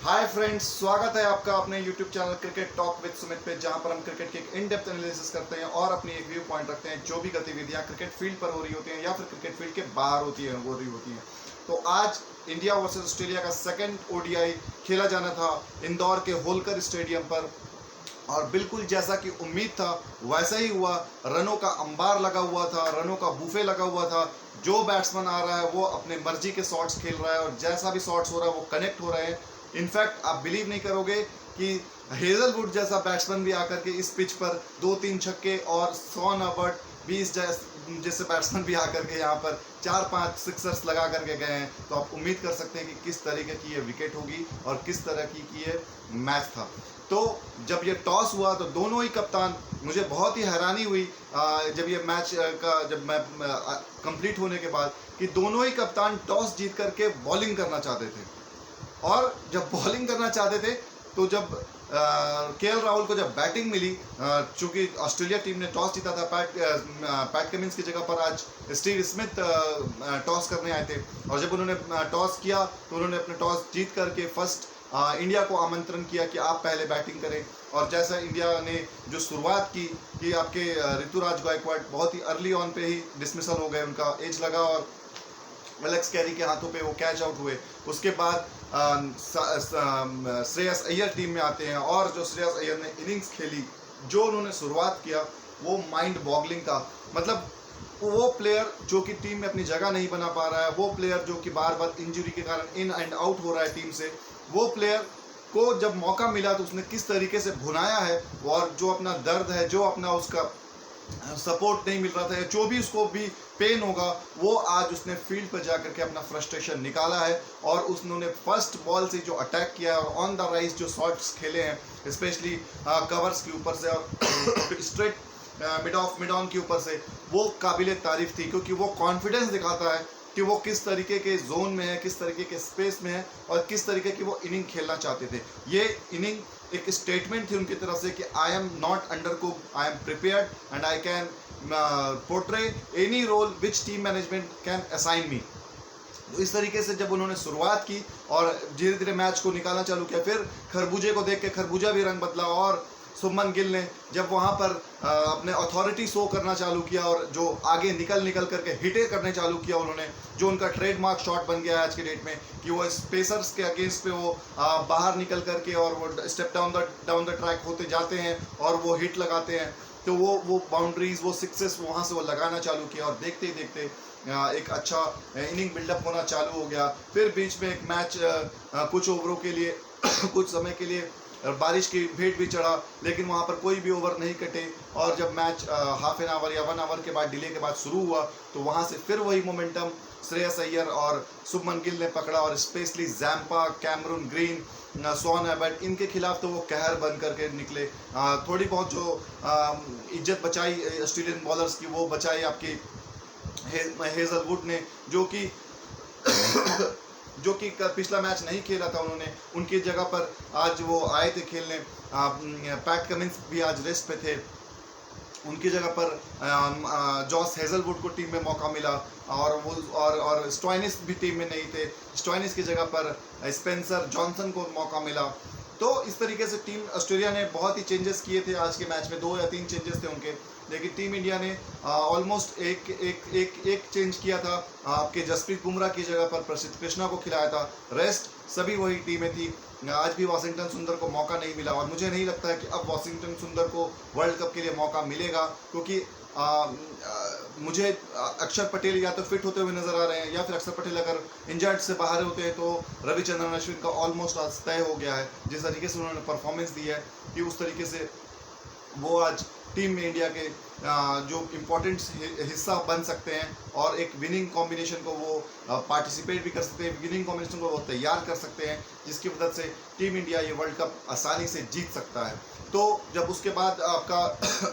Hi friends, स्वागत है आपका अपने YouTube channel cricket talk with Sumit पे, जहां पर हम क्रिकेट के एक इन डेप्थ एनालिसिस करते हैं और अपनी एक व्यू पॉइंट रखते हैं जो भी गतिविधियां क्रिकेट फील्ड पर हो रही होती हैं या फिर क्रिकेट फील्ड के बाहर हो रही होती हैं। तो आज इंडिया वर्सेस ऑस्ट्रेलिया का सेकंड ओडीआई खेला जाना था इंदौर के होलकर स्टेडियम पर, और बिल्कुल जैसा कि उम्मीद था वैसा ही हुआ। रनों का अंबार लगा हुआ था, रनों का बुफे लगा हुआ था। जो बैट्समैन आ रहा है वो अपने मर्जी के शॉट्स खेल रहा है और जैसा भी शॉट्स हो रहा है वो कनेक्ट हो रहे हैं। इनफैक्ट आप बिलीव नहीं करोगे कि हेजलवुड जैसा बैट्समैन भी आकर के इस पिच पर 2-3 छक्के, और शॉन अबर्ट 20 जैसे बैट्समैन भी आकर के यहाँ पर 4-5 सिक्सर्स लगा करके गए हैं। तो आप उम्मीद कर सकते हैं कि किस तरीके की ये विकेट होगी और किस तरह की ये मैच था। तो जब ये टॉस हुआ तो दोनों ही कप्तान, मुझे बहुत ही हैरानी हुई जब ये मैच का जब मैं कंप्लीट होने के बाद, कि दोनों ही कप्तान टॉस जीत करके बॉलिंग करना चाहते थे। और जब बॉलिंग करना चाहते थे तो जब केएल राहुल को जब बैटिंग मिली, चूंकि ऑस्ट्रेलिया टीम ने टॉस जीता था, पैट कमिंस की जगह पर आज स्टीव स्मिथ टॉस करने आए थे, और जब उन्होंने टॉस किया तो उन्होंने अपने टॉस जीत करके फर्स्ट इंडिया को आमंत्रण किया कि आप पहले बैटिंग करें। और जैसा इंडिया ने जो शुरुआत की कि आपके ऋतुराज गायकवाड़ बहुत ही अर्ली ऑन पे ही डिसमिसल हो गए, उनका एज लगा और एलेक्स कैरी के हाथों पे वो कैच आउट हुए। उसके बाद श्रेयस अय्यर टीम में आते हैं, और जो श्रेयस अय्यर ने इनिंग्स खेली, जो उन्होंने शुरुआत किया, वो माइंड बॉगलिंग था। मतलब वो प्लेयर जो कि टीम में अपनी जगह नहीं बना पा रहा है, वो प्लेयर जो कि बार बार इंजरी के कारण इन एंड आउट हो रहा है टीम से, वो प्लेयर को जब मौका मिला तो उसने किस तरीके से भुनाया है, और जो अपना दर्द है, जो अपना उसका सपोर्ट नहीं मिल रहा था, जो भी उसको भी पेन होगा, वो आज उसने फील्ड पर जाकर के अपना फ्रस्ट्रेशन निकाला है। और उसने फर्स्ट बॉल से जो अटैक किया है और ऑन द राइज जो शॉट्स खेले हैं, स्पेशली कवर्स के ऊपर से और स्ट्रेट मिड ऑन के ऊपर से, वो काबिले तारीफ थी, क्योंकि वो कॉन्फिडेंस दिखाता है कि वो किस तरीके के जोन में है, किस तरीके के स्पेस में है और किस तरीके की वो इनिंग खेलना चाहते थे। ये इनिंग एक स्टेटमेंट थी उनकी तरफ से कि I am not under cook, I am prepared and I can portray any role which team management can assign me. तो इस तरीके से जब उन्होंने शुरुआत की और धीरे धीरे मैच को निकालना चालू किया, फिर खरबूजे को देख के खरबूजा भी रंग बदला, और शुभमन गिल ने जब वहाँ पर अपने अथॉरिटी शो करना चालू किया और जो आगे निकल करके हिटे करने चालू किया उन्होंने, जो उनका ट्रेडमार्क शॉट बन गया है आज के डेट में, कि वो स्पेसर्स के अगेंस्ट पे वो बाहर निकल करके और वो स्टेप डाउन द ट्रैक होते जाते हैं और वो हिट लगाते हैं। तो वो बाउंड्रीज, वो सिक्सेस वहाँ से वो लगाना चालू किया, और देखते ही देखते एक अच्छा इनिंग बिल्डअप होना चालू हो गया। फिर बीच में एक मैच कुछ ओवरों के लिए कुछ समय के लिए बारिश की भेंट भी चढ़ा, लेकिन वहाँ पर कोई भी ओवर नहीं कटे, और जब मैच हाफ एन आवर या 1 आवर के बाद डिले के बाद शुरू हुआ तो वहाँ से फिर वही मोमेंटम श्रेयस अय्यर और शुभमन गिल ने पकड़ा, और specially Zampa, Cameron Green, Sean Abbott, इनके खिलाफ तो वो कहर बन करके निकले। थोड़ी बहुत जो इज्जत बचाई ऑस्ट्रेलियन बॉलर्स की, वो बचाई आपकी हेजलवुड ने, जो कि पिछला मैच नहीं खेला था उन्होंने, उनकी जगह पर आज वो आए थे खेलने। पैट कमिंस भी आज रेस्ट पे थे, उनकी जगह पर जॉस हेजलवुड को टीम में मौका मिला, और स्टॉइनिस भी टीम में नहीं थे, स्टॉइनिस की जगह पर स्पेंसर जॉनसन को मौका मिला। तो इस तरीके से टीम ऑस्ट्रेलिया ने बहुत ही चेंजेस किए थे आज के मैच में, 2 या 3 चेंजेस थे उनके, लेकिन टीम इंडिया ने ऑलमोस्ट एक चेंज किया था, आपके जसप्रीत बुमराह की जगह पर प्रसिद्ध कृष्णा को खिलाया था। रेस्ट सभी वही टीमें थी। आज भी वाशिंगटन सुंदर को मौका नहीं मिला, और मुझे नहीं लगता है कि अब वाशिंगटन सुंदर को वर्ल्ड कप के लिए मौका मिलेगा, क्योंकि मुझे अक्षर पटेल या तो फिट होते हुए नजर आ रहे हैं, या फिर अक्षर पटेल अगर इंजर्ड से बाहर होते हैं तो रविचंद्रन अश्विन का ऑलमोस्ट आज तय हो गया है। जिस तरीके से उन्होंने परफॉर्मेंस दी है कि उस तरीके से वो आज टीम में इंडिया के जो इम्पोर्टेंट हिस्सा बन सकते हैं, और एक विनिंग कॉम्बिनेशन को वो पार्टिसिपेट भी कर सकते हैं, विनिंग कॉम्बिनेशन को वो तैयार कर सकते हैं, जिसकी मदद से टीम इंडिया ये वर्ल्ड कप आसानी से जीत सकता है। तो जब उसके बाद आपका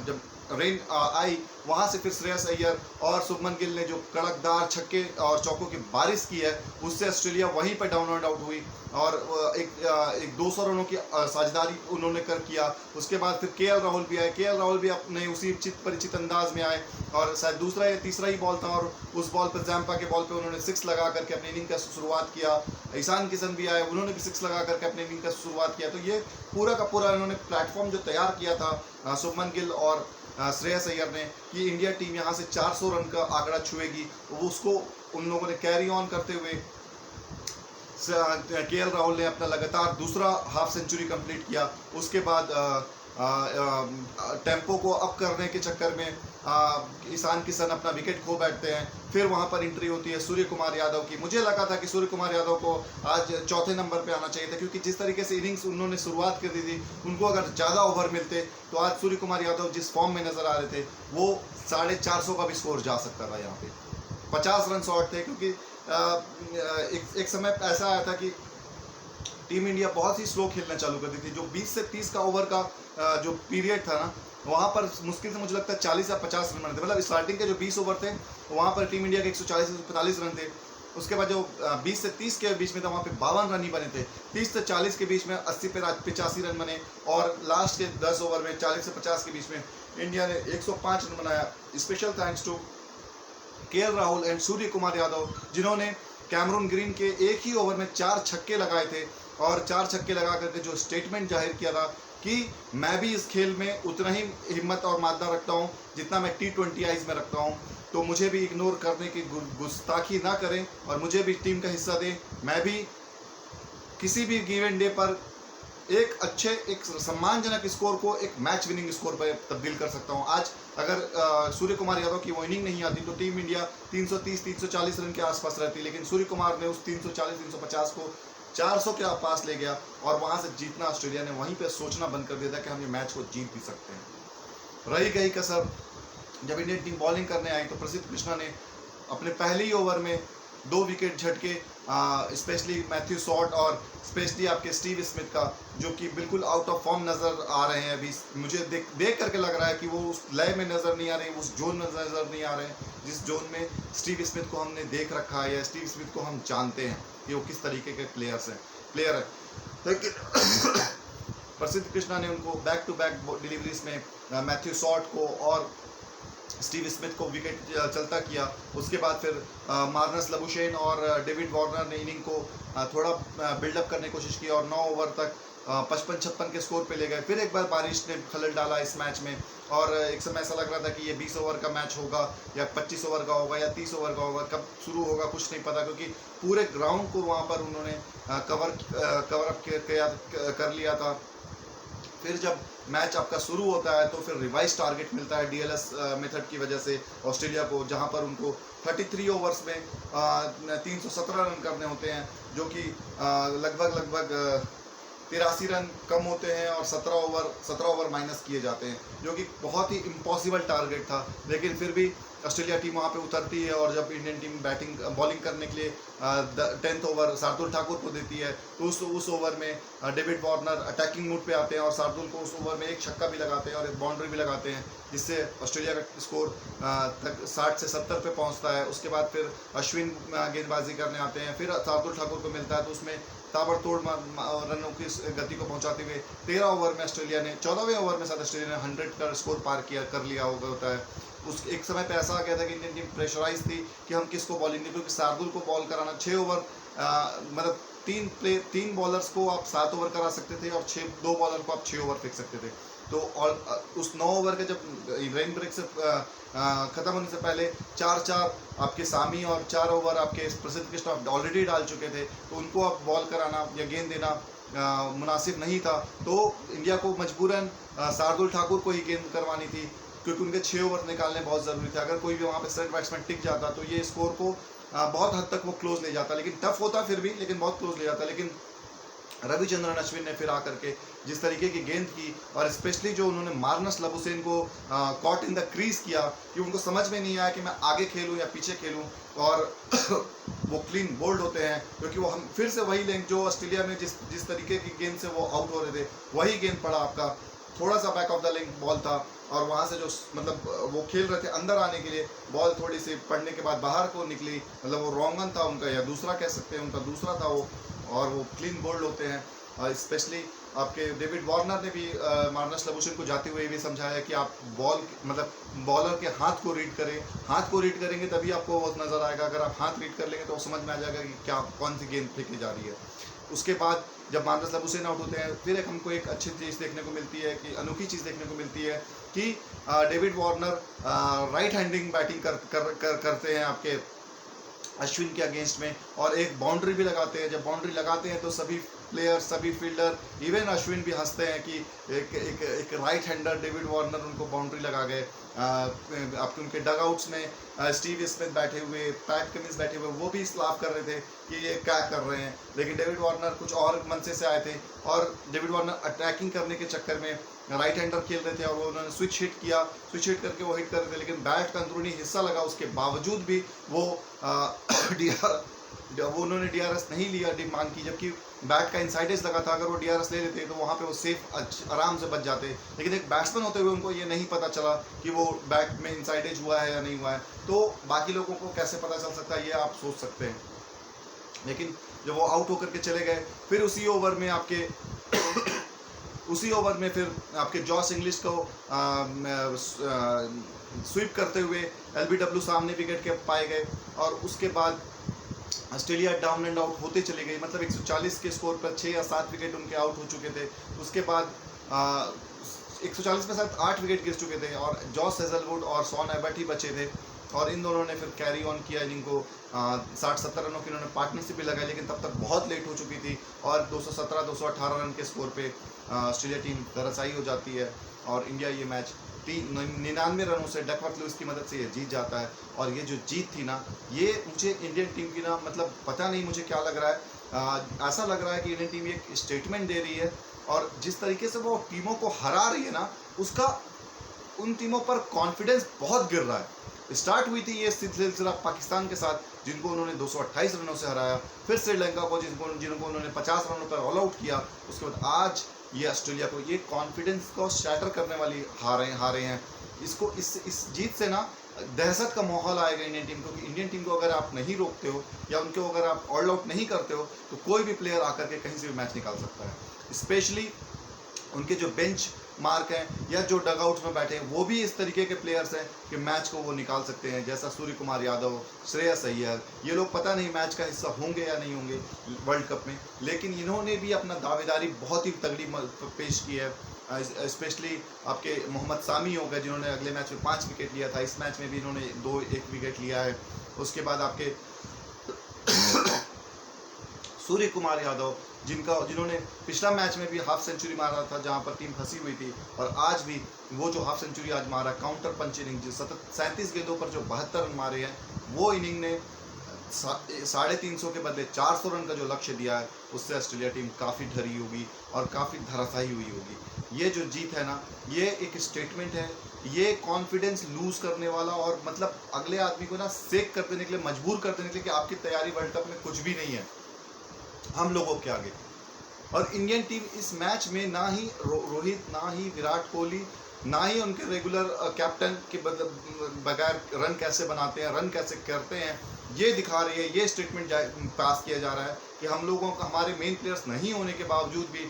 जब रेन आई, वहां से फिर श्रेयस अय्यर और शुभमन गिल ने जो कड़कदार छक्के और चौकों की बारिश की है, उससे ऑस्ट्रेलिया वहीं पर डाउन एंड आउट हुई और एक 200 रनों की साझेदारी उन्होंने किया। उसके बाद फिर केएल राहुल भी आए, केएल राहुल भी अपने उसी परिचित अंदाज में आए और शायद दूसरा या तीसरा ही बॉल था और उस बॉल पर जैम्पा के बॉल पे उन्होंने 6 लगा करके अपनी इनिंग का शुरुआत किया। ईशान किशन भी आए, उन्होंने भी 6 लगा करके अपनी इनिंग का शुरुआत किया। तो ये पूरा का पूरा उन्होंने प्लेटफॉर्म जो तैयार किया था शुभमन गिल और श्रेयस अय्यर ने कि इंडिया टीम यहाँ से 400 रन का आंकड़ा छुएगी, वो उसको उन लोगों ने कैरी ऑन करते हुए केएल राहुल ने अपना लगातार दूसरा हाफ सेंचुरी कंप्लीट किया। उसके बाद टेम्पो को अप करने के चक्कर में ईशान किशन अपना विकेट खो बैठते हैं। फिर वहां पर एंट्री होती है सूर्य कुमार यादव की। मुझे लगा था कि सूर्य कुमार यादव को आज चौथे नंबर पे आना चाहिए था, क्योंकि जिस तरीके से इनिंग्स उन्होंने शुरुआत कर दी थी, उनको अगर ज़्यादा ओवर मिलते तो आज सूर्य कुमार यादव जिस फॉर्म में नजर आ रहे थे वो 450 का भी स्कोर जा सकता था। यहाँ पे 50 रन शॉर्ट थे, क्योंकि एक समय ऐसा आया था कि टीम इंडिया बहुत ही स्लो खेलना चालू कर दी थी। जो 20 से 30 का ओवर का जो पीरियड था ना, वहाँ पर मुश्किल से मुझे लगता है 40 या 50 रन बने थे। मतलब स्टार्टिंग के जो 20 ओवर थे वहाँ पर टीम इंडिया के 140 से 145 रन थे। उसके बाद जो 20 से 30 के बीच में था वहाँ पे 52 रन ही बने थे। 30 से 40 के बीच में 80 पे 85 रन बने और लास्ट के 10 ओवर में 40 से 50 के बीच में इंडिया ने 105 रन बनाया। Special thanks to KL Rahul and Surya Kumar Yadav, जिन्होंने कैमरून ग्रीन के एक ही ओवर में 4 छक्के लगाए थे और 4 छक्के लगा करके जो स्टेटमेंट जाहिर किया था कि मैं भी इस खेल में उतना ही हिम्मत और मादा रखता हूं जितना मैं T20 आईज में रखता हूं, तो मुझे भी इग्नोर करने की गुस्ताखी ना करें और मुझे भी टीम का हिस्सा दें। मैं भी किसी भी गिवन डे पर एक सम्मानजनक स्कोर को एक मैच विनिंग स्कोर पर तब्दील कर सकता हूं। आज अगर सूर्य कुमार यादव की वो इनिंग नहीं आती तो टीम इंडिया 330-340 रन के आसपास रहती, लेकिन सूर्य कुमार ने उस 340-350 को 400 के पास ले गया और वहां से जीतना ऑस्ट्रेलिया ने वहीं पे सोचना बंद कर दिया था कि हम ये मैच को जीत भी सकते हैं। रही गई कसर जब इंडियन टीम बॉलिंग करने आई तो प्रसिद्ध कृष्णा ने अपने पहले ही ओवर में 2 विकेट झटके, स्पेशली मैथ्यू शॉट और स्पेशली आपके स्टीव स्मिथ का, जो कि बिल्कुल आउट ऑफ फॉर्म नज़र आ रहे हैं। अभी मुझे देख करके लग रहा है कि वो उस लय में नज़र नहीं आ रहे, उस जोन में नज़र नहीं आ रहे हैं जिस जोन में स्टीव स्मिथ को हमने देख रखा है या स्टीव स्मिथ को हम जानते हैं कि वो किस तरीके के प्लेयर है। लेकिन प्रसिद्ध कृष्णा ने उनको बैक टू बैक डिलीवरीज में मैथ्यू शॉट को और स्टीव स्मिथ को विकेट चलता किया। उसके बाद फिर मार्नस लबुशेन और डेविड वार्नर ने इनिंग को थोड़ा बिल्डअप करने की कोशिश की और 9 ओवर तक 55-56 के स्कोर पे ले गए। फिर एक बार बारिश ने खलल डाला इस मैच में और एक समय ऐसा लग रहा था कि ये 20 ओवर का मैच होगा या 25 ओवर का होगा या 30 ओवर का होगा, कब शुरू होगा कुछ नहीं पता, क्योंकि पूरे ग्राउंड को वहाँ पर उन्होंने कवर अप कर लिया था। फिर जब मैच आपका शुरू होता है तो फिर रिवाइज टारगेट मिलता है DLS मेथड की वजह से ऑस्ट्रेलिया को, जहां पर उनको 33 ओवर्स में 317 रन करने होते हैं, जो कि लगभग 83 रन कम होते हैं और 17 ओवर माइनस किए जाते हैं, जो कि बहुत ही इम्पॉसिबल टारगेट था। लेकिन फिर भी ऑस्ट्रेलिया टीम वहाँ पे उतरती है और जब इंडियन टीम बॉलिंग करने के लिए 10th ओवर शार्दुल ठाकुर को देती है तो उस ओवर में डेविड वार्नर अटैकिंग मूड पे आते हैं और शार्दुल को उस ओवर में एक छक्का भी लगाते हैं और एक बाउंड्री भी लगाते हैं, जिससे ऑस्ट्रेलिया का स्कोर तक 60 से 70 पे पहुँचता है। उसके बाद फिर अश्विन गेंदबाजी करने आते हैं, फिर शार्दुल ठाकुर को मिलता है तो उसमें ताबड़तोड़ रनों की गति को पहुंचाते हुए 13 ओवर में ऑस्ट्रेलिया ने 14वें ओवर में ऑस्ट्रेलिया ने 100 का स्कोर पार कर लिया होता है। उस एक समय पे ऐसा आ गया था कि इंडियन टीम प्रेशराइज थी कि हम किसको बॉलिंग दें, क्योंकि शार्दुल को बॉल कराना 6 ओवर मतलब 3 बॉलर्स को आप 7 ओवर करा सकते थे और 2 बॉलर को आप 6 ओवर फेंक सकते थे। तो और उस 9 ओवर के जब रेन ब्रेक से ख़त्म होने से पहले 4-4 आपके सामी और 4 ओवर आपके प्रसिद्ध कृष्णा ऑलरेडी डाल चुके थे, तो उनको आप बॉल कराना या गेंद देना मुनासिब नहीं था। तो इंडिया को मजबूरन शार्दुल ठाकुर को ही गेंद करवानी थी, क्योंकि उनके 6 ओवर निकालने बहुत ज़रूरी थे। अगर कोई भी वहाँ पे सेट बैट्समैन टिक जाता तो ये स्कोर को बहुत हद तक वो क्लोज ले जाता, लेकिन टफ होता फिर भी, लेकिन बहुत क्लोज ले जाता। लेकिन रविचंद्रन अश्विन ने फिर आकर के जिस तरीके की गेंद की और स्पेशली जो उन्होंने मार्नस लबुशेन को कॉट इन द क्रीज किया कि उनको समझ में नहीं आया कि मैं आगे खेलूं या पीछे खेलूं, और वो क्लीन बोल्ड होते हैं, क्योंकि वो हम फिर से वही लेंगे जो ऑस्ट्रेलिया में जिस तरीके की गेंद से वो आउट हो रहे थे, वही गेंद पड़ा आपका थोड़ा सा back of the leg ball था और वहाँ से जो मतलब वो खेल रहे थे अंदर आने के लिए, बॉल थोड़ी सी पड़ने के बाद बाहर को निकली, मतलब वो रॉन्गन था उनका या दूसरा कह सकते हैं, उनका दूसरा था वो, और वो क्लीन बोल्ड होते हैं। स्पेशली आपके डेविड वार्नर ने भी मार्नस लाबुशेन को जाते हुए भी समझाया कि आप बॉल मतलब बॉलर के हाथ को रीड करें, हाथ को रीड करेंगे तभी आपको वो नज़र आएगा, अगर आप हाथ रीड कर लेंगे तो समझ में आ जाएगा कि क्या कौन सी गेंद फेंकी जा रही है। उसके बाद जब मार्नस लाबुशेन आउट होते हैं, फिर एक हमको एक अच्छी चीज़ देखने को मिलती है, कि अनोखी चीज़ देखने को मिलती है कि David Warner right handing batting करते हैं आपके अश्विन के अगेंस्ट में, और एक बाउंड्री भी लगाते हैं। जब बाउंड्री लगाते हैं तो सभी प्लेयर, सभी फील्डर, इवन अश्विन भी हंसते हैं कि एक राइट हैंडर डेविड वार्नर उनको बाउंड्री लगा गए। आपके उनके डगआउट्स में स्टीव स्मिथ बैठे हुए, पैट कमिंस बैठे हुए, वो भी इस लाफ कर रहे थे कि ये क्या कर रहे हैं, लेकिन डेविड वार्नर कुछ और मनसे से आए थे, और डेविड वार्नर अटैकिंग करने के चक्कर में राइट हैंडर खेल रहे थे और वो उन्होंने स्विच हिट किया, स्विच हिट करके वो हिट कर रहे थे, लेकिन बैट का अंदरूनी हिस्सा लगा, उसके बावजूद भी वो वो उन्होंने DRS नहीं लिया मांग की, जबकि बैट का इनसाइड एज लगा था। अगर वो DRS ले लेते तो वहाँ पे वो सेफ आराम से बच जाते, लेकिन एक बैट्समैन होते हुए उनको ये नहीं पता चला कि वो बैट में इनसाइड एज हुआ है या नहीं हुआ है, तो बाकी लोगों को कैसे पता चल सकता है, ये आप सोच सकते हैं। लेकिन जब वो आउट होकर के चले गए, फिर उसी ओवर में आपके फिर आपके जॉस इंग्लिश को स्वीप करते हुए LBW सामने विकेट के पाए गए, और उसके बाद ऑस्ट्रेलिया डाउन एंड आउट होते चले गई, मतलब 140 के स्कोर पर 6 या 7 विकेट उनके आउट हो चुके थे। उसके बाद 140 में शायद 8 विकेट गिर चुके थे, और जॉस हेजलवुड और शॉन एबर्ट ही बचे थे, और इन दोनों ने फिर कैरी ऑन किया, जिनको 60-70 रनों की उन्होंने पार्टनरशिप भी लगाई, लेकिन तब तक बहुत लेट हो चुकी थी, और 217-218 रन के स्कोर पे ऑस्ट्रेलिया टीम धराशायी हो जाती है, और इंडिया ये मैच 99 रनों से डकवर्थ लुइस की मदद से ये जीत जाता है। और ये जो जीत थी ना, ये मुझे इंडियन टीम की ना, मतलब पता नहीं मुझे क्या लग रहा है, ऐसा लग रहा है कि इंडियन टीम एक स्टेटमेंट दे रही है, और जिस तरीके से वो टीमों को हरा रही है ना, उसका उन टीमों पर कॉन्फिडेंस बहुत गिर रहा है। स्टार्ट हुई थी ये सिलसिला पाकिस्तान के साथ, जिनको उन्होंने 228 रनों से हराया, फिर श्रीलंका को जिनको उन्होंने 50 रनों पर ऑल आउट किया, उसके बाद आज ये ऑस्ट्रेलिया को, ये कॉन्फिडेंस को शैटर करने वाली हारे हैं। इसको इस जीत से ना दहशत का माहौल आएगा इंडियन टीम को, कि इंडियन टीम को अगर आप नहीं रोकते हो या उनको अगर आप ऑल आउट नहीं करते हो, तो कोई भी प्लेयर आकर के कहीं से भी मैच निकाल सकता है। स्पेशली उनके जो बेंच मार्क हैं या जो डगआउट्स में बैठे हैं, वो भी इस तरीके के प्लेयर्स हैं कि मैच को वो निकाल सकते हैं, जैसा सूर्य कुमार यादव, श्रेयस अय्यर। ये लोग पता नहीं मैच का हिस्सा होंगे या नहीं होंगे वर्ल्ड कप में, लेकिन इन्होंने भी अपना दावेदारी बहुत ही तगड़ी पेश की है। स्पेशली आपके मोहम्मद सामी हो गए, जिन्होंने अगले मैच में 5 विकेट लिया था, इस मैच में भी इन्होंने 1 विकेट लिया है। उसके बाद आपके सूर्य कुमार यादव, जिन्होंने पिछला मैच में भी हाफ सेंचुरी मारा था, जहां पर टीम फंसी हुई थी, और आज भी वो जो हाफ सेंचुरी आज मारा, काउंटर पंच इनिंग, जो 37 गेंदों पर जो 72 रन मारे हैं, वो इनिंग ने 350 के बदले 400 रन का जो लक्ष्य दिया है, उससे ऑस्ट्रेलिया टीम काफ़ी डरी होगी और काफ़ी धराशायी हुई होगी। ये जो जीत है ना, ये एक स्टेटमेंट है, ये कॉन्फिडेंस लूज करने वाला, और मतलब अगले आदमी को ना सेक कर देने के लिए, मजबूर कर देने के लिए कि आपकी तैयारी वर्ल्ड कप में कुछ भी नहीं है हम लोगों के आगे। और इंडियन टीम इस मैच में ना ही रोहित, ना ही विराट कोहली, ना ही उनके रेगुलर कैप्टन के बगैर रन कैसे बनाते हैं, रन कैसे करते हैं, ये दिखा रही है। ये स्टेटमेंट पास किया जा रहा है कि हम लोगों का, हमारे मेन प्लेयर्स नहीं होने के बावजूद भी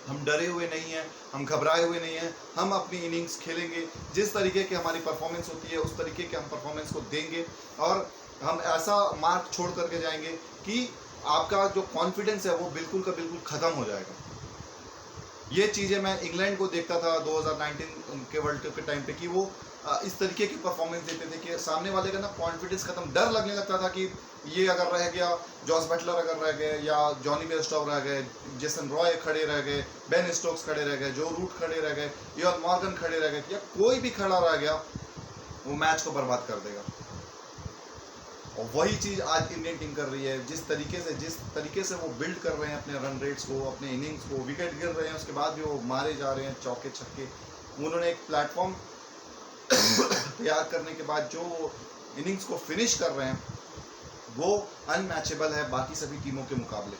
हम डरे हुए नहीं हैं, हम घबराए हुए नहीं हैं, हम अपनी इनिंग्स खेलेंगे, जिस तरीके की हमारी परफॉर्मेंस होती है उस तरीके के हम परफॉर्मेंस को देंगे, और हम ऐसा मार्क छोड़ करके जाएंगे कि आपका जो कॉन्फिडेंस है वो बिल्कुल का बिल्कुल ख़त्म हो जाएगा। ये चीज़ें मैं इंग्लैंड को देखता था 2019 के वर्ल्ड कप के टाइम पे, कि वो इस तरीके की परफॉर्मेंस देते थे कि सामने वाले का ना कॉन्फिडेंस खत्म, डर लगने लगता था कि ये अगर रह गया, जॉस बटलर अगर रह गए, या जॉनी बेयरस्टॉ रह गए, जेसन रॉय खड़े रह गए, बेन स्टोक्स खड़े रह गए, जो रूट खड़े रह गए, या मॉर्गन खड़े रह गए, या कोई भी खड़ा रह गया, वो मैच को बर्बाद कर देगा। और वही चीज़ आज इंडियन टीम कर रही है। जिस तरीके से वो बिल्ड कर रहे हैं अपने रन रेट्स को, अपने इनिंग्स को, विकेट गिर रहे हैं उसके बाद भी वो मारे जा रहे हैं चौके छक्के। उन्होंने एक प्लेटफॉर्म तैयार करने के बाद जो इनिंग्स को फिनिश कर रहे हैं, वो अनमैचेबल है बाकी सभी टीमों के मुकाबले।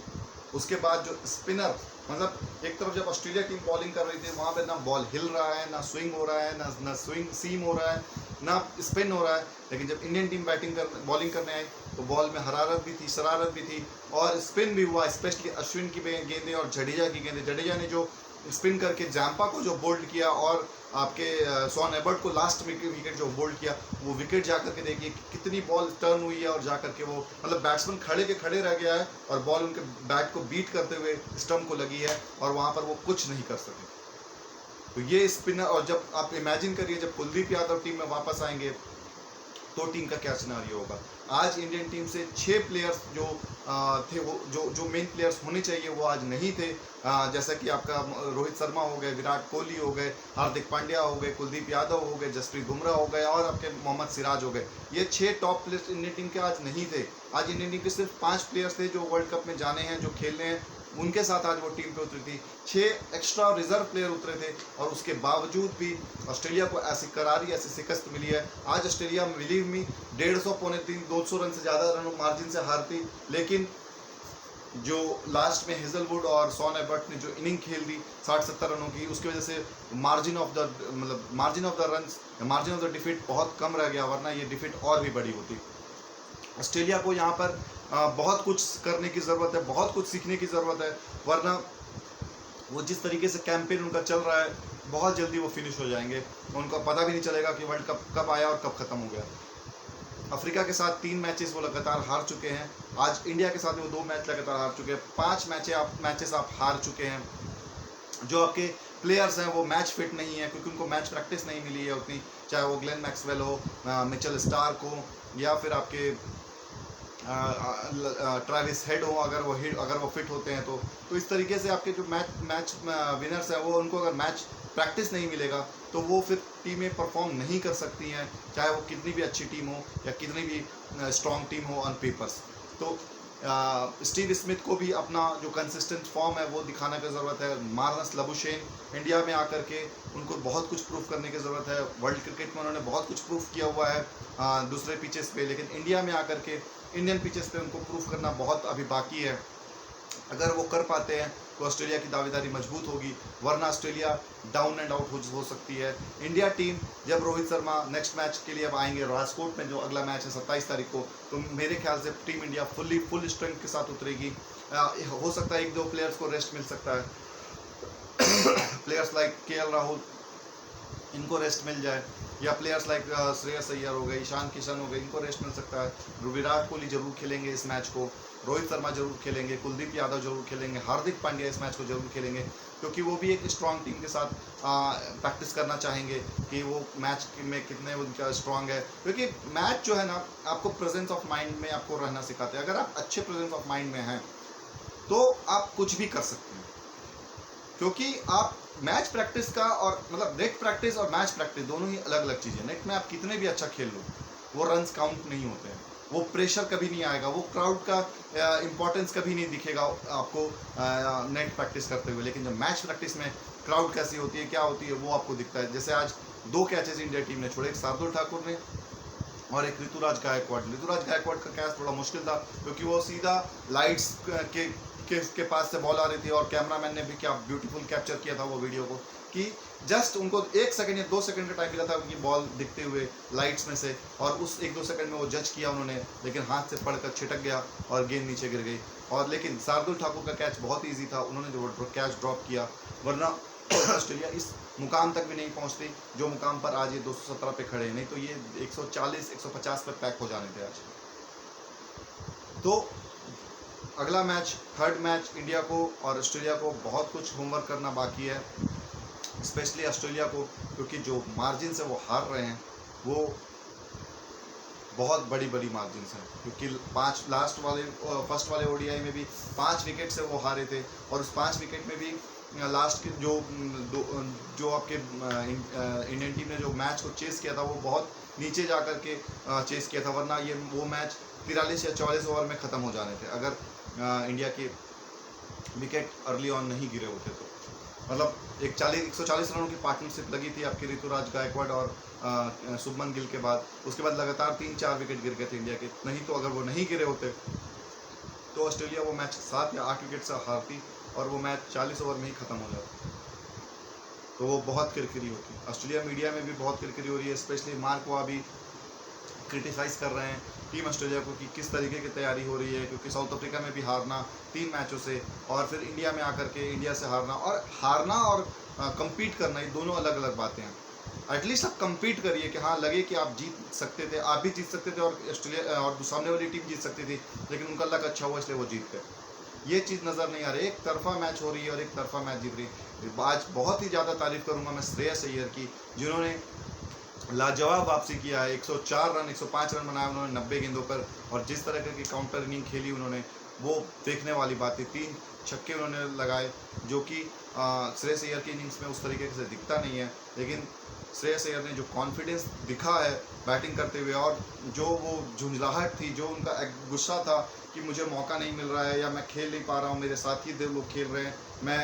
उसके बाद जो स्पिनर, मतलब एक तरफ जब ऑस्ट्रेलिया टीम बॉलिंग कर रही थी वहाँ पे ना बॉल हिल रहा है, ना स्विंग हो रहा है, ना स्विंग सीम हो रहा है, ना स्पिन हो रहा है। लेकिन जब इंडियन टीम बॉलिंग करने आई तो बॉल में हरारत भी थी, शरारत भी थी और स्पिन भी हुआ, स्पेशली अश्विन की गेंदें और जडेजा की गेंदें। जडेजा ने जो स्पिन करके जैम्पा को जो बोल्ड किया और आपके शॉन एबर्ट को लास्ट विकेट जो बोल्ड किया, वो विकेट जाकर के देखिए कितनी बॉल टर्न हुई है और जाकर के वो मतलब बैट्समैन खड़े के खड़े रह गया है और बॉल उनके बैट को बीट करते हुए स्टंप को लगी है और वहाँ पर वो कुछ नहीं कर सके। तो ये स्पिनर, और जब आप इमेजिन करिए जब कुलदीप यादव टीम में वापस आएंगे तो टीम का क्या सिनारियो होगा। आज इंडियन टीम से 6 प्लेयर्स जो थे, वो जो मेन प्लेयर्स होने चाहिए वो आज नहीं थे। जैसा कि आपका रोहित शर्मा हो गए, विराट कोहली हो गए, हार्दिक पांड्या हो गए, कुलदीप यादव हो गए, जसप्रीत बुमराह हो गए और आपके मोहम्मद सिराज हो गए। ये 6 टॉप प्लेयर्स इंडियन टीम के आज नहीं थे। आज इंडियन टीम के सिर्फ 5 प्लेयर्स थे जो वर्ल्ड कप में जाने हैं, जो खेलने हैं, उनके साथ आज वो टीम पे उतरी थी। 6 एक्स्ट्रा रिजर्व प्लेयर उतरे थे और उसके बावजूद भी ऑस्ट्रेलिया को ऐसी करारी, ऐसी शिकस्त मिली है। आज ऑस्ट्रेलिया बिलीव मी 150 पौने 200 रन से ज़्यादा रन मार्जिन से हारती, लेकिन जो लास्ट में हेजलवुड और शॉन एबर्ट ने जो इनिंग खेल दी 60-70 रनों की, उसकी वजह से margin of the runs, margin of the defeat बहुत कम रह गया, वरना ये डिफीट और भी बड़ी होती। ऑस्ट्रेलिया को यहाँ पर बहुत कुछ करने की ज़रूरत है, बहुत कुछ सीखने की ज़रूरत है, वरना वो जिस तरीके से कैंपेन उनका चल रहा है बहुत जल्दी वो फिनिश हो जाएंगे। उनको पता भी नहीं चलेगा कि वर्ल्ड कप कब आया और कब ख़त्म हो गया। अफ्रीका के साथ 3 मैचेस वो लगातार हार चुके हैं। आज इंडिया के साथ वो 2 मैच लगातार हार चुके हैं। 5 मैचेस आप हार चुके हैं। जो आपके प्लेयर्स हैं वो मैच फिट नहीं है क्योंकि उनको मैच प्रैक्टिस नहीं मिली है उतनी, चाहे वो ग्लेन मैक्सवेल हो, मिचेल स्टार्क हो या फिर आपके ट्रैविस हेड हो, अगर वो फिट होते हैं तो इस तरीके से आपके जो मैच विनर्स हैं वो, उनको अगर मैच प्रैक्टिस नहीं मिलेगा तो वो फिर टीमें परफॉर्म नहीं कर सकती हैं, चाहे वो कितनी भी अच्छी टीम हो या कितनी भी स्ट्रॉन्ग टीम हो ऑन पेपर्स। तो स्टीव स्मिथ को भी अपना जो कंसिस्टेंट फॉर्म है वो दिखाने की ज़रूरत है। मार्नस लबुशेन इंडिया में आकर के उनको बहुत कुछ प्रूफ करने की ज़रूरत है। वर्ल्ड क्रिकेट में उन्होंने बहुत कुछ प्रूफ किया हुआ है दूसरे पिचेस पे, लेकिन इंडिया में आकर के इंडियन पिचेस पे उनको प्रूफ करना बहुत अभी बाकी है। अगर वो कर पाते हैं तो ऑस्ट्रेलिया की दावेदारी मजबूत होगी, वरना ऑस्ट्रेलिया डाउन एंड आउट हो सकती है। इंडिया टीम जब रोहित शर्मा नेक्स्ट मैच के लिए अब आएंगे राजकोट में, जो अगला मैच है 27 तारीख को, तो मेरे ख्याल से टीम इंडिया फुल स्ट्रेंथ के साथ उतरेगी। हो सकता है 1-2 प्लेयर्स को रेस्ट मिल सकता है प्लेयर्स लाइक KL राहुल, इनको रेस्ट मिल जाए, या प्लेयर्स लाइक श्रेयस अय्यर हो गए, ईशान किशन हो गए, इनको रेस्ट मिल सकता है। विराट कोहली जरूर खेलेंगे इस मैच को, रोहित शर्मा जरूर खेलेंगे, कुलदीप यादव जरूर खेलेंगे, हार्दिक पांड्या इस मैच को जरूर खेलेंगे, क्योंकि वो भी एक स्ट्रॉन्ग टीम के साथ प्रैक्टिस करना चाहेंगे कि वो मैच में कितने उनका स्ट्रॉन्ग है। क्योंकि मैच जो है ना, आपको प्रेजेंस ऑफ माइंड में आपको रहना सिखाते हैं। अगर आप अच्छे प्रेजेंस ऑफ माइंड में हैं तो आप कुछ भी कर सकते हैं, क्योंकि आप मैच प्रैक्टिस का और मतलब नेट प्रैक्टिस और मैच प्रैक्टिस दोनों ही अलग अलग चीज़ें। नेट में आप कितने भी अच्छा खेल लो, वो रन्स काउंट नहीं होते हैं, वो प्रेशर कभी नहीं आएगा, वो क्राउड का इम्पोर्टेंस कभी नहीं दिखेगा आपको नेट प्रैक्टिस करते हुए। लेकिन जब मैच प्रैक्टिस में क्राउड कैसी होती है, क्या होती है, वो आपको दिखता है। जैसे आज 2 कैचेस इंडिया टीम ने छोड़े, एक शार्दुल ठाकुर ने और एक ऋतुराज गायकवाड़ का कैच थोड़ा मुश्किल था क्योंकि वो सीधा लाइट्स के पास से बॉल आ रही थी और कैमरामैन ने भी क्या ब्यूटीफुल कैप्चर किया था वो वीडियो को, कि जस्ट उनको 1 सेकंड या 2 सेकंड का टाइम मिला था उनकी बॉल दिखते हुए लाइट्स में से, और उस 1-2 सेकंड में वो जज किया उन्होंने, लेकिन हाथ से पड़कर छिटक गया और गेंद नीचे गिर गई। और लेकिन शार्दुल ठाकुर का कैच बहुत ईजी था, उन्होंने जो कैच ड्रॉप किया, वरना ऑस्ट्रेलिया इस मुकाम तक भी नहीं पहुंचती जो मुकाम पर आज ये 217 पे खड़े हैं, नहीं तो ये 140-150 पे पैक हो जाने थे आज। तो अगला मैच, थर्ड मैच, इंडिया को और ऑस्ट्रेलिया को बहुत कुछ होमवर्क करना बाकी है, स्पेशली ऑस्ट्रेलिया को, क्योंकि जो मार्जिन से वो हार रहे हैं वो बहुत बड़ी मार्जिन हैं, क्योंकि फर्स्ट वाले ODI में भी 5 विकेट से वो हारे थे, और उस 5 विकेट में भी लास्ट के जो आपके इंडियन टीम ने जो मैच को चेस किया था वो बहुत नीचे जा कर के चेस किया था, वरना ये वो मैच 43 या 44 ओवर में ख़त्म हो जाने थे अगर इंडिया के विकेट अर्ली ऑन नहीं गिरे होते तो। मतलब 140 रनों की पार्टनरशिप लगी थी आपकी ऋतुराज गायकवाड़ और शुभमन गिल के बाद, उसके बाद लगातार 3-4 विकेट गिर गए थे इंडिया के, नहीं तो अगर वो नहीं गिरे होते तो ऑस्ट्रेलिया वो मैच 7 या 8 विकेट से हारती और वो मैच 40 ओवर में ही ख़त्म हो जाता। तो वो बहुत किरकिरी होती। ऑस्ट्रेलिया मीडिया में भी बहुत किरकिरी हो रही है, स्पेशली मार्क वो अभी क्रिटिसाइज़ कर रहे हैं टीम ऑस्ट्रेलिया को कि किस तरीके की तैयारी हो रही है, क्योंकि साउथ अफ्रीका में भी हारना 3 मैचों से और फिर इंडिया में आकर के इंडिया से हारना और कम्पीट करना, ये दोनों अलग अलग बातें हैं। एटलीस्ट आप कम्पीट करिए कि हाँ लगे कि आप जीत सकते थे, आप भी जीत सकते थे और ऑस्ट्रेलिया और सामने वाली टीम जीत सकती थी, लेकिन उनका लक अच्छा हुआ इसलिए वो जीत गए। ये चीज़ नज़र नहीं आ रही, एक तरफा मैच हो रही है और एक तरफा मैच जीत रही है। आज बहुत ही ज़्यादा तारीफ करूँगा मैं श्रेयस अय्यर की, जिन्होंने लाजवाब वापसी किया है। 104 रन 105 रन बनाए उन्होंने 90 गेंदों पर, और जिस तरह की काउंटर इनिंग खेली उन्होंने, वो देखने वाली बात थी। 3 छक्के उन्होंने लगाए, जो कि श्रेयस अय्यर की इनिंग्स में उस तरीके से दिखता नहीं है, लेकिन श्रेयस अय्यर ने जो कॉन्फिडेंस दिखा है बैटिंग करते हुए, और जो वो झुंझलाहट थी, जो उनका एक गुस्सा था कि मुझे मौका नहीं मिल रहा है या मैं खेल नहीं पा रहा हूँ, मेरे साथी लोग खेल रहे हैं, मैं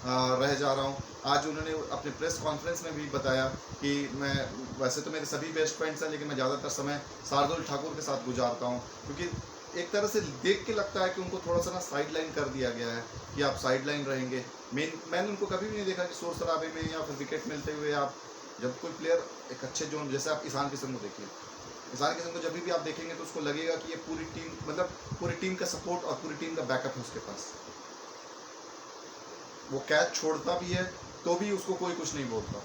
रह जा रहा हूँ। आज उन्होंने अपने प्रेस कॉन्फ्रेंस में भी बताया कि मैं, वैसे तो मेरे सभी बेस्ट फ्रेंड्स हैं, लेकिन मैं ज़्यादातर समय शार्दुल ठाकुर के साथ गुजारता हूँ, क्योंकि एक तरह से देख के लगता है कि उनको थोड़ा सा ना साइड लाइन कर दिया गया है कि आप साइड लाइन रहेंगे। मैंने उनको कभी भी नहीं देखा कि शोर शराबे में या फिर विकेट मिलते हुए, आप जब कोई प्लेयर एक अच्छे जोन, जैसे आप ईशान किशन को देखिए, ईशान किशन को जब भी आप देखेंगे तो उसको लगेगा कि ये पूरी टीम, मतलब पूरी टीम का सपोर्ट और पूरी टीम का बैकअप है उसके पास। वो कैच छोड़ता भी है तो भी उसको कोई कुछ नहीं बोलता,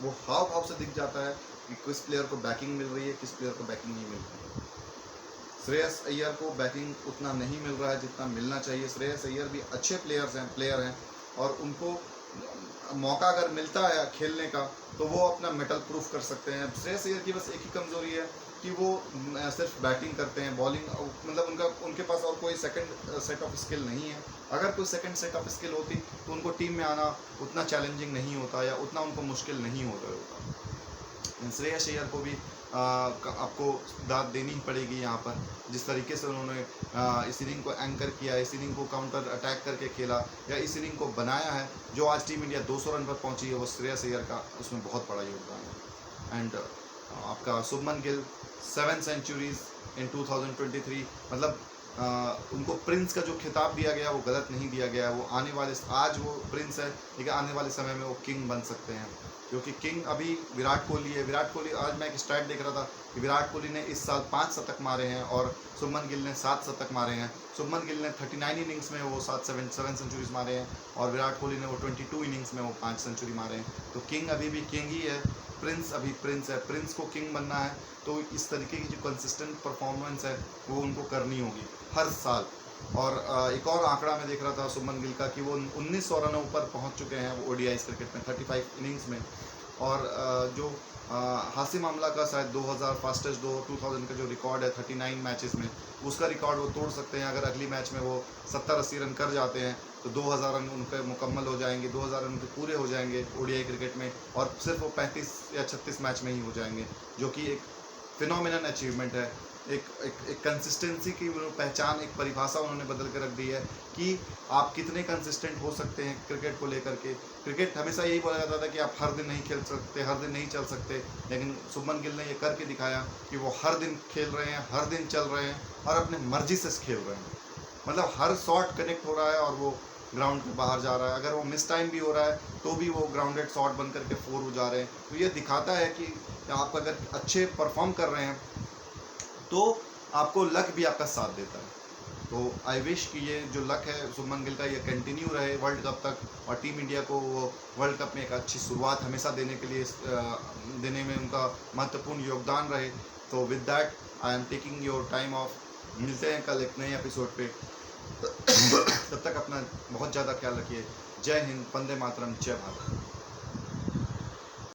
वो हाव भाव से दिख जाता है कि किस प्लेयर को बैकिंग मिल रही है, किस प्लेयर को बैकिंग नहीं मिल रही है। श्रेयस अय्यर को बैकिंग उतना नहीं मिल रहा है जितना मिलना चाहिए। श्रेयस अय्यर भी अच्छे प्लेयर हैं और उनको मौका अगर मिलता है खेलने का तो वो अपना मेटल प्रूफ कर सकते हैं। श्रेयस अय्यर की बस एक ही कमज़ोरी है कि वो सिर्फ बैटिंग करते हैं, बॉलिंग मतलब उनके पास और कोई सेकंड सेट ऑफ स्किल नहीं है। अगर कोई सेकंड सेट ऑफ स्किल होती तो उनको टीम में आना उतना चैलेंजिंग नहीं होता या उतना उनको मुश्किल नहीं होता। श्रेयस अय्यर को भी आपको दाद देनी ही पड़ेगी यहाँ पर, जिस तरीके से उन्होंने इस इनिंग को एंकर किया, इस इनिंग को काउंटर अटैक करके खेला या इस इनिंग को बनाया है। जो आज टीम इंडिया 200 रन पर पहुंची है वो श्रेयस अय्यर का उसमें बहुत बड़ा योगदान है। एंड आपका शुभमन गिल 7 सेंचुरीज इन 2023, मतलब उनको प्रिंस का जो खिताब दिया गया वो गलत नहीं दिया गया। वो आने वाले, आज वो प्रिंस है लेकिन आने वाले समय में वो किंग बन सकते हैं, क्योंकि किंग अभी विराट कोहली है। विराट कोहली, आज मैं एक स्टैट देख रहा था कि विराट कोहली ने इस साल 5 शतक मारे हैं और शुभमन गिल ने 7 शतक मारे हैं। शुभमन गिल ने 39 इनिंग्स में वो 7 सेंचुरीज मारे हैं और विराट कोहली ने वो 22 इनिंग्स में वो 5 सेंचुरी मारे हैं। तो किंग अभी भी किंग ही है, प्रिंस अभी प्रिंस है। प्रिंस को किंग बनना है तो इस तरीके की जो कंसिस्टेंट परफॉर्मेंस है वो उनको करनी होगी हर साल। और एक और आंकड़ा मैं देख रहा था शुभमन गिल का कि वो 1900 रनों पर पहुंच चुके हैं वो ओडीआई क्रिकेट में 35 इनिंग्स में। और जो हासिम आमला का शायद 2000 फास्टेस्ट 2000 का जो रिकॉर्ड है 39 मैचेस में, उसका रिकॉर्ड वो तोड़ सकते हैं। अगर अगली मैच में वो 70-80 रन कर जाते हैं तो 2000 रन उनके मुकम्मल हो जाएंगे, 2000 रन उनके पूरे हो जाएंगे ओडीआई क्रिकेट में, और सिर्फ वो 35 या 36 मैच में ही हो जाएंगे, जो कि एक फिनोमिनल अचीवमेंट है। एक कंसिस्टेंसी की पहचान, एक परिभाषा उन्होंने बदल कर रख दी है कि आप कितने कंसिस्टेंट हो सकते हैं क्रिकेट को लेकर के। क्रिकेट हमेशा यही बोला जाता था कि आप हर दिन नहीं खेल सकते, हर दिन नहीं चल सकते, लेकिन शुभमन गिल ने ये करके दिखाया कि वो हर दिन खेल रहे हैं, हर दिन चल रहे हैं और अपने मर्जी से खेल रहे हैं। मतलब हर शॉट कनेक्ट हो रहा है और वो ग्राउंड के बाहर जा रहा है। अगर वो मिस टाइम भी हो रहा है तो भी वो ग्राउंडेड शॉट बन करके 4 हो जा रहे हैं। तो ये दिखाता है कि आप अगर अच्छे परफॉर्म कर रहे हैं तो आपको लक भी आपका साथ देता है। तो आई विश कि ये जो लक है शुभमन गिल का ये कंटिन्यू रहे वर्ल्ड कप तक, और टीम इंडिया को वो वर्ल्ड कप में एक अच्छी शुरुआत हमेशा देने के लिए देने में उनका महत्वपूर्ण योगदान रहे। तो with that I am taking your time of. मिलते हैं कल एक नए एपिसोड पे। तब तक अपना बहुत ज़्यादा ख्याल रखिए। जय हिंद, वंदे मातरम, जय भारत।